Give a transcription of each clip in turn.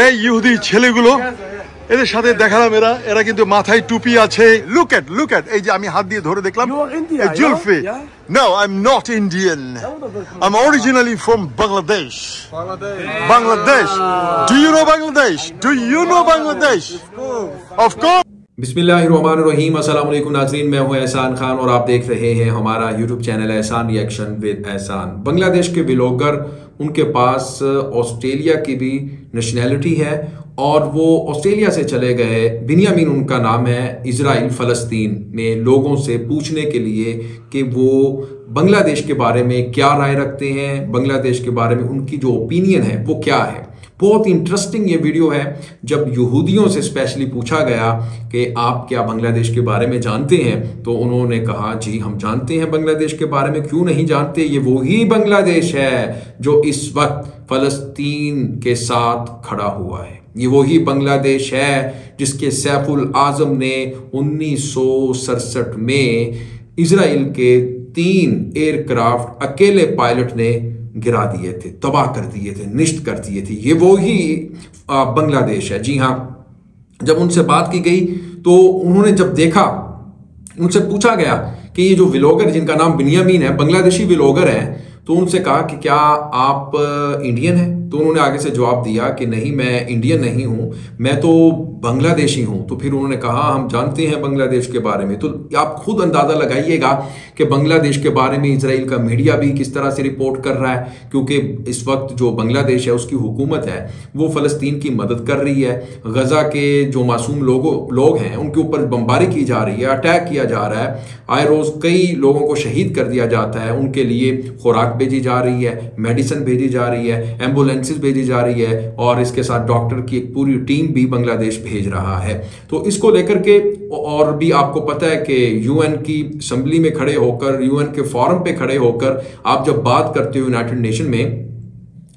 এই ইহুদি ছেলেগুলো এদের সাথে দেখালাম এরা কিন্তু মাথায় টুপি আছে। লুক এট এই যে আমি হাত দিয়ে ধরে দেখলাম জুলফি। No, I'm not Indian. I'm originally from Bangladesh. Bangladesh. Do you know Bangladesh? Do you know Bangladesh? Of course. बिस्मिल्लाहिर्रहमानिर्रहीम। अस्सलाम वालेकुम नाज़रीन, मैं हूं एहसान खान और आप देख रहे हैं हमारा यूट्यूब चैनल एहसान रिएक्शन विद एहसान। बांग्लादेश के व्लॉगर, उनके पास ऑस्ट्रेलिया की भी नेशनैलिटी है और वो ऑस्ट्रेलिया से चले गए। बिन्यामीन उनका नाम है। इजराइल फ़लस्तीन में लोगों से पूछने के लिए कि वो बांग्लादेश के बारे में क्या राय रखते हैं, बांग्लादेश के बारे में उनकी जो ओपिनियन है वो क्या है। बहुत इंटरेस्टिंग ये वीडियो है। जब यहूदियों से स्पेशली पूछा गया कि आप क्या बांग्लादेश के बारे में जानते हैं, तो उन्होंने कहा जी हम जानते हैं बांग्लादेश के बारे में, क्यों नहीं जानते। ये वही बांग्लादेश है जो इस वक्त फ़लस्तीन के साथ खड़ा हुआ है। ये वही बांग्लादेश है जिसके सैफुल आजम ने 1967 में इजराइल के 3 एयरक्राफ्ट अकेले पायलट ने गिरा दिए थे, तबाह कर दिए थे, निष्ट कर दिए थे। ये वो ही बांग्लादेश है। जी हाँ, जब उनसे बात की गई तो उन्होंने जब देखा, उनसे पूछा गया कि ये जो व्लॉगर जिनका नाम बिन्यामीन है, बांग्लादेशी व्लॉगर हैं, तो उनसे कहा कि क्या आप इंडियन हैं? तो उन्होंने आगे से जवाब दिया कि नहीं, मैं इंडियन नहीं हूं, मैं तो बांग्लादेशी हूं। तो फिर उन्होंने कहा हम जानते हैं बांग्लादेश के बारे में। तो आप खुद अंदाजा लगाइएगा कि बांग्लादेश के बारे में इजराइल का मीडिया भी किस तरह से रिपोर्ट कर रहा है, क्योंकि इस वक्त जो बांग्लादेश है उसकी हुकूमत है वो फ़लस्तीन की मदद कर रही है। गजा के जो मासूम लोग हैं उनके ऊपर बमबारी की जा रही है, अटैक किया जा रहा है। आए रोज़ कई लोगों को शहीद कर दिया जाता है। उनके लिए खुराक भेजी जा रही है, मेडिसिन भेजी जा रही है, एम्बुलेंसेज भेजी जा रही है और इसके साथ डॉक्टर की एक पूरी टीम भी बांग्लादेश भेज रहा है। तो इसको लेकर के और भी आपको पता है कि यूएन की असेंबली में खड़े होकर, यूएन के फोरम पे खड़े होकर आप जब बात करते हो यूनाइटेड नेशन में,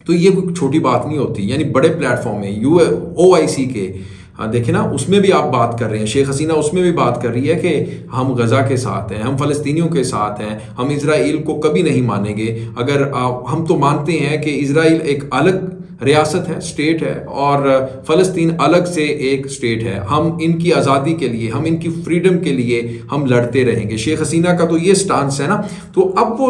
तो ये कोई छोटी बात नहीं होती। यानी बड़े प्लेटफॉर्म में OIC के देखिए ना, उसमें भी आप बात कर रहे हैं। शेख हसीना उसमें भी बात कर रही है कि हम गजा के साथ हैं, हम फ़लस्तीनियों के साथ हैं, हम इजराइल को कभी नहीं मानेंगे। अगर हम तो मानते हैं कि इजराइल एक अलग रियासत है, स्टेट है, और फ़लस्तीन अलग से एक स्टेट है। हम इनकी आज़ादी के लिए, हम इनकी फ्रीडम के लिए हम लड़ते रहेंगे। शेख हसीना का तो ये स्टांस है ना। तो अब वो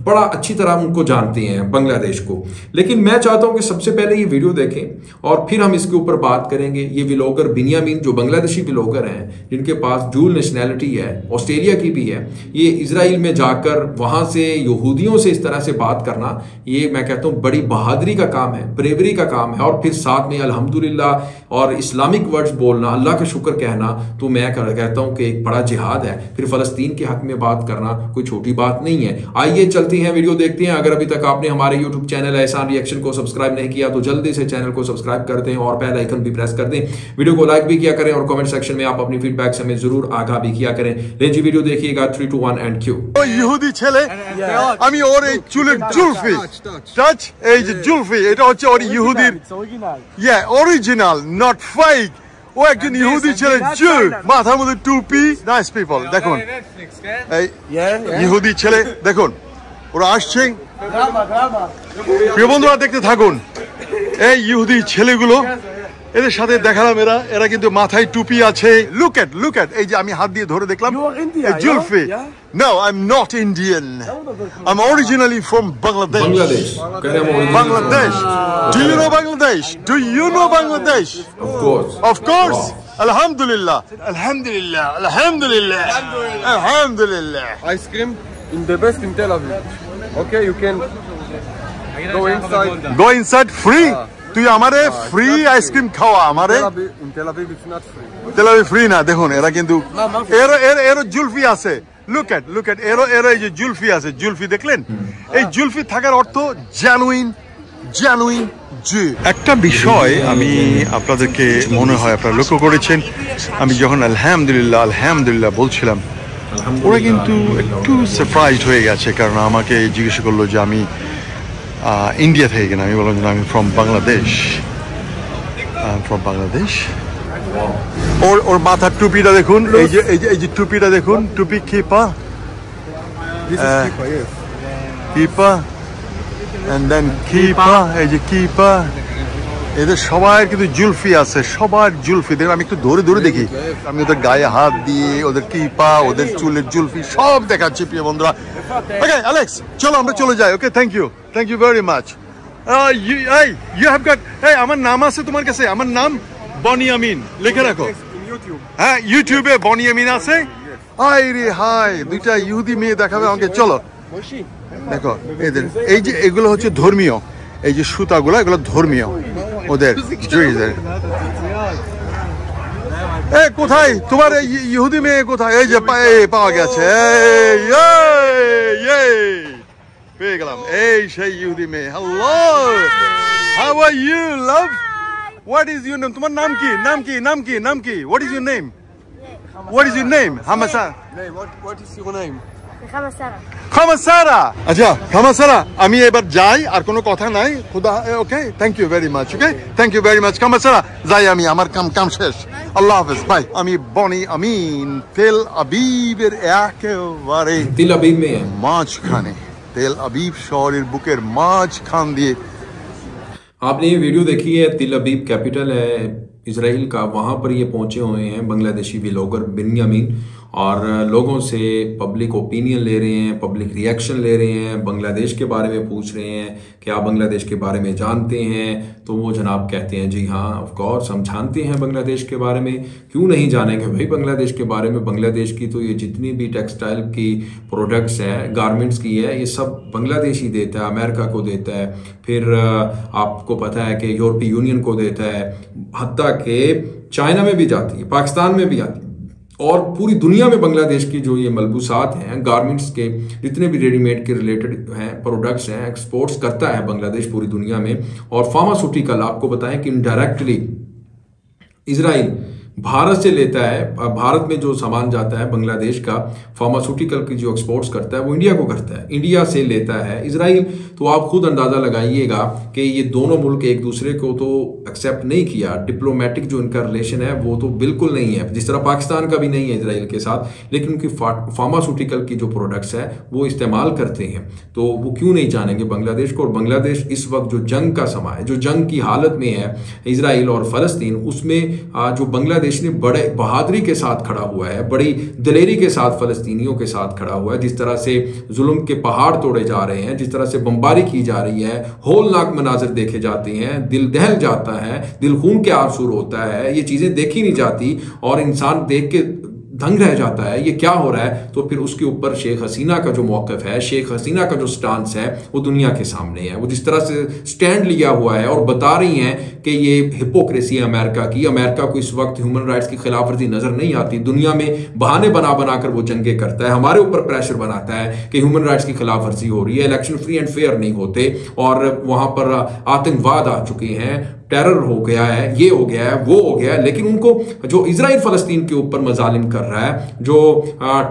बड़ा अच्छी तरह उनको जानते हैं बांग्लादेश को। लेकिन मैं चाहता हूं कि सबसे पहले ये वीडियो देखें और फिर हम इसके ऊपर बात करेंगे। ये व्लॉगर बिन्यामीन जो बांग्लादेशी व्लॉगर हैं, जिनके पास डुअल नेशनैलिटी है, ऑस्ट्रेलिया की भी है, ये इजराइल में जाकर वहां से यहूदियों से इस तरह से बात करना, ये मैं कहता हूँ बड़ी बहादुरी का काम है, ब्रेवरी का काम है। और फिर साथ में अल्हम्दुलिल्लाह और इस्लामिक वर्ड्स बोलना, अल्लाह का शुक्र कहना, तो मैं कहता हूं कि एक बड़ा जिहाद है। फिर फ़लस्तीन के हक में बात करना कोई छोटी बात नहीं है। आइए चलते हैं, वीडियो देखते हैं। अगर अभी तक आपने हमारे यूट्यूब चैनल एहसान रिएक्शन को सब्सक्राइब नहीं किया तो जल्दी से चैनल को सब्सक्राइब कर दें और बेल आइकन भी प्रेस कर दें। वीडियो को लाइक भी किया करें और कमेंट सेक्शन में आप अपनी फीडबैक से हमें जरूर आगाह भी किया करें। ले जी वीडियो देखिएगा। 3, 2, 1 एंड क्यू। ইহুদি ছেলে, আমি ওর এই চুলের জুলফি টাচ, এই যে জুলফি, এটা হচ্ছে ওর ইহুদির অরিজিনাল, নট ফেক। ও একজন ইহুদি ছেলে, জুল, মাথার মধ্যে টুপি। নাইস পিপল, দেখুন এই ইহুদি ছেলে, দেখুন ওরা আসছে। প্রিয় বন্ধুরা দেখতে থাকুন। এই ইহুদি ছেলেগুলো এদের সাথে দেখালাম এরা কিন্তু মাথায় টুপি আছে। লুক এট এই যে আমি হাত দিয়ে ধরে দেখলাম জুলফি। No, I'm not Indian. I'm originally from Bangladesh. Bangladesh. Do you know Bangladesh? Do you know Bangladesh? Of course. Of course. Alhamdulillah. Alhamdulillah. Alhamdulillah. Alhamdulillah. Ice cream in the best in Tel Aviv. Okay, you can go inside. Go inside free. তুই আমারে free ice cream খাওয়া আমারে। In Tel Aviv it's not free. Tel Aviv free না। দেখুন এরা কিন্তু এর জুলফি আছে। লুক এট এর এই যে জুলফি আছে, জুলফি দেখলেন? এই জুলফি থাকার অর্থ জেনুইন জি। একটা বিষয় আমি আপনাদেরকে মনে হয় আপনারা লক্ষ্য করেছেন, আমি যখন আলহামদুলিল্লাহ বলছিলাম, ওরা কিন্তু একটু সারপ্রাইজড হয়ে গেছে, কারণ আমাকে জিজ্ঞেস করলো যে আমি ইন্ডিয়া থেকে কিনা। আমি বললাম যে আমি ফ্রম বাংলাদেশ। ওর মাথার টুপিটা দেখুন, এই যে টুপিটা দেখুন, টুপি কিপা, কিপা, and then কিপা, এই যে কিপা, এদের সবার কিন্তু জুলফি আছে, সবার জুলফি। দেখুন আমি একটু ধরে ধরে দেখি, আমি ওদের গায়ে হাত দিয়ে ওদের টিপা, ওদের চুলের জুলফি সব দেখাচ্ছি প্রিয় বন্ধুরা। ওকে অ্যালেক্স, চলো আমরা চলে যাই। Okay, thank you very much. You have got, আমার নাম আছে তোমার কাছে, আমার নাম বনিয়ামিন, লিখে রাখো। হ্যাঁ, ইউটিউবে বনিয়ামিন আছে। হাই রে হাই, দুইটা ইহুদি মেয়ে দেখাবে আমাকে। চলো দেখো এদের, এই যে এগুলো হচ্ছে ধর্মীয়, এই যে সুতাগুলো এগুলো ধর্মীয় ওদের। কোথায় তোমার ইহুদি মেয়ে কোথায়? এই যে পাওয়া গেছে, পেয়ে গেলাম, এই সেই ইহুদি মেয়ে। Hello, how are you love? What is your name? তোমার নাম কি? নাম কি? What is your name? What is your name? Hamasara. What is your name? Hamasara. আচ্ছা Hamasara, আমি এবার যাই, আর কোনো কথা নাই। খুদা, okay, thank you very much. Okay, thank you very much Hamasara, যাই আমি, আমার কাম শেষ। আল্লাহ হাফেজ, বাই। আমি বনি আমিন, তেল আবিবের একেবারে তেল আবিব में है, মাঝখানে, তেল আবিব শহরের বুকের মাঝখান দিয়ে। आपने ये वीडियो देखी है, तेल अबीब कैपिटल है इजराइल का, वहाँ पर ये पहुँचे हुए हैं बांग्लादेशी व्लॉगर बिन्यामीन, और लोगों से पब्लिक ओपिनियन ले रहे हैं, पब्लिक रिएक्शन ले रहे हैं, बांग्लादेश के बारे में पूछ रहे हैं कि आप बांग्लादेश के बारे में जानते हैं? तो वो जनाब कहते हैं जी हाँ ऑफ कोर्स हम जानते हैं बांग्लादेश के बारे में, क्यों नहीं जानेंगे भाई बांग्लादेश के बारे में। बांग्लादेश की तो ये जितनी भी टेक्सटाइल की प्रोडक्ट्स हैं, गारमेंट्स की है, ये सब बांग्लादेश ही देता है, अमेरिका को देता है, फिर आपको पता है कि यूरोपीय यूनियन को देता है, हत्ता के चाइना में भी जाती है, पाकिस्तान में भी आती है, और पूरी दुनिया में बांग्लादेश की जो ये मलबूसात हैं, गारमेंट्स के जितने भी रेडीमेड के रिलेटेड हैं प्रोडक्ट्स हैं, एक्सपोर्ट्स करता है बांग्लादेश पूरी दुनिया में। और फार्मास्यूटिकल आपको बताएं कि इनडायरेक्टली इजराइल भारत से लेता है, भारत में जो सामान जाता है बांग्लादेश का फार्मास्यूटिकल की जो एक्सपोर्ट्स करता है वो इंडिया को करता है, इंडिया से लेता है इजराइल। तो आप खुद अंदाज़ा लगाइएगा कि ये दोनों मुल्क एक दूसरे को तो एक्सेप्ट नहीं किया, डिप्लोमेटिक जो इनका रिलेशन है वो तो बिल्कुल नहीं है, जिस तरह पाकिस्तान का भी नहीं है इजराइल के साथ, लेकिन उनकी फार्मास्यूटिकल की जो प्रोडक्ट्स है वो इस्तेमाल करते हैं। तो वो क्यों नहीं जानेंगे बांग्लादेश को? और बांग्लादेश इस वक्त जो जंग का समय है, जो जंग की हालत में है इजराइल और फ़लस्तीन, उसमें जो बांग्लादेश ने बड़े बहादुरी के साथ खड़ा हुआ है, बड़ी दिलेरी के साथ फ़लस्तीनियों के साथ खड़ा हुआ है। जिस तरह से जुल्म के पहाड़ तोड़े जा रहे हैं, जिस तरह से बमबारी की जा रही है, होलनाक मनाजिर देखे जाते हैं, दिल दहल जाता है, दिल खून के आंसू होता है, ये चीज़ें देखी नहीं जाती और इंसान देख के दंग रह जाता है, ये क्या हो रहा है। तो फिर उसके ऊपर शेख हसीना का जो मौक़िफ़ है, शेख हसीना का जो स्टांस है वो दुनिया के सामने है। वो जिस तरह से स्टैंड लिया हुआ है और बता रही हैं कि ये हिपोक्रेसी है अमेरिका की, अमेरिका को इस वक्त ह्यूमन राइट्स की खिलाफवर्जी नज़र नहीं आती, दुनिया में बहाने बना कर वो जंगे करता है, हमारे ऊपर प्रेशर बनाता है कि ह्यूमन राइट्स की खिलाफवर्जी हो रही है, इलेक्शन फ्री एंड फेयर नहीं होते, और वहाँ पर आतंकवाद आ चुके हैं, टेरर हो गया है, ये हो गया है, वो हो गया है। लेकिन उनको जो इजराइल फ़लस्तीन के ऊपर मजालिम कर रहा है, जो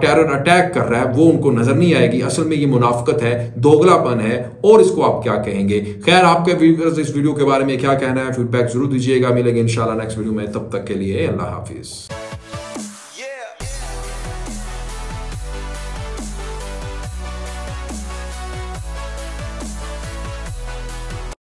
टेरर अटैक कर रहा है, वो उनको नज़र नहीं आएगी। असल में ये मुनाफिकत है, दोगलापन है, और इसको आप क्या कहेंगे? खैर, आपके व्यूअर्स इस वीडियो के बारे में क्या कहना है, फीडबैक जरूर दीजिएगा। मिलेंगे इंशाल्लाह नेक्स्ट वीडियो में, तब तक के लिए अल्लाह हाफिज़।